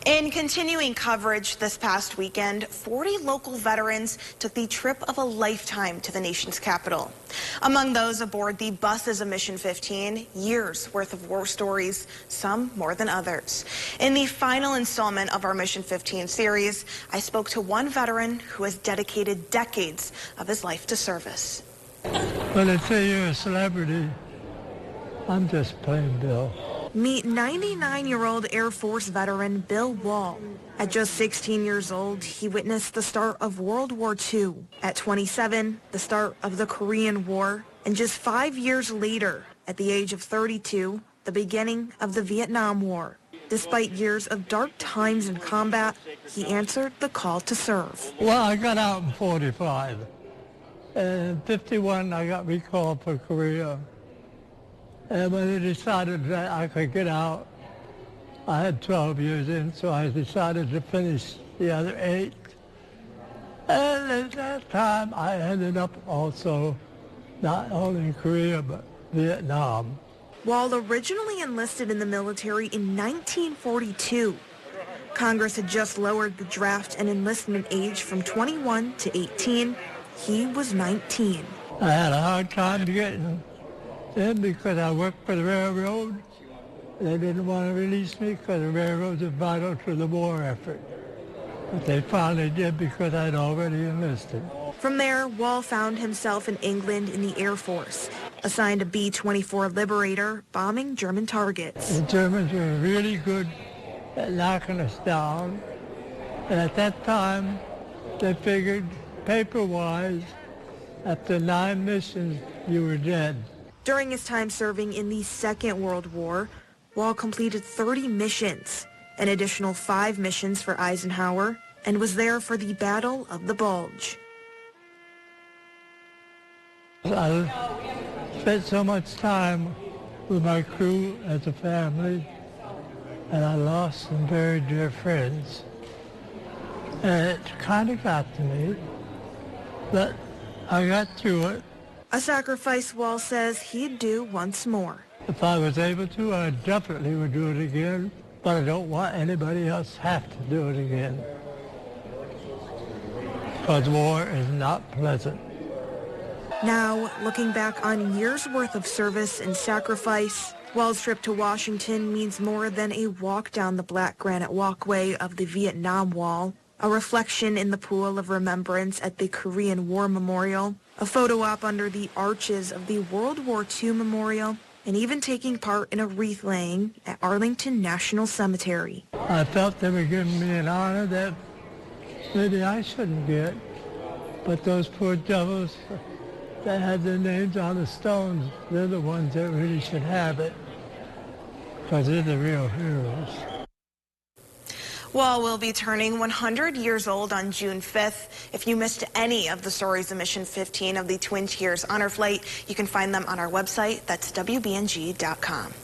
In continuing coverage this past weekend, 40 local veterans took the trip of a lifetime to the nation's capital. Among those aboard the buses of Mission 15, years worth of war stories, some more than others. In the final installment of our Mission 15 series, I spoke to one veteran who has dedicated decades of his life to service. When they say you're a celebrity, I'm just plain Bill. Meet 99-year-old Air Force veteran Bill Wall. At just 16 years old, he witnessed the start of World War II. At 27, the start of the Korean War. And just 5 years later, at the age of 32, the beginning of the Vietnam War. Despite years of dark times in combat, he answered the call to serve. Well, I got out in 45. And in 51, I got recalled for Korea. And when they decided that I could get out, I had 12 years in, so I decided to finish the other 8. And at that time, I ended up also not only in Korea, but Vietnam. Wall originally enlisted in the military in 1942. Congress had just lowered the draft and enlistment age from 21 to 18. He was 19. I had a hard time getting in because I worked for the railroad. They didn't want to release me because the railroads are vital to the war effort. But they finally did because I'd already enlisted. From there, Wall found himself in England in the Air Force, assigned a B-24 Liberator, bombing German targets. The Germans were really good at knocking us down. And at that time, they figured, paper-wise, after 9 missions, you were dead. During his time serving in the Second World War, Wall completed 30 missions, an additional 5 missions for Eisenhower, and was there for the Battle of the Bulge. I spent so much time with my crew as a family, and I lost some very dear friends. And it kind of got to me, but I got through it. A sacrifice Wall says he'd do once more. If I was able to, I definitely would do it again, but I don't want anybody else to have to do it again. Because war is not pleasant. Now, looking back on years' worth of service and sacrifice, Wall's trip to Washington means more than a walk down the black granite walkway of the Vietnam Wall, a reflection in the pool of remembrance at the Korean War Memorial, a photo op under the arches of the World War II Memorial, and even taking part in a wreath laying at Arlington National Cemetery. I felt they were giving me an honor that maybe I shouldn't get, but those poor devils that had their names on the stones, they're the ones that really should have it, because they're the real heroes. Wall will be turning 100 years old on June 5th. If you missed any of the stories of Mission 15 of the Twin Tiers Honor Flight, you can find them on our website. That's WBNG.com.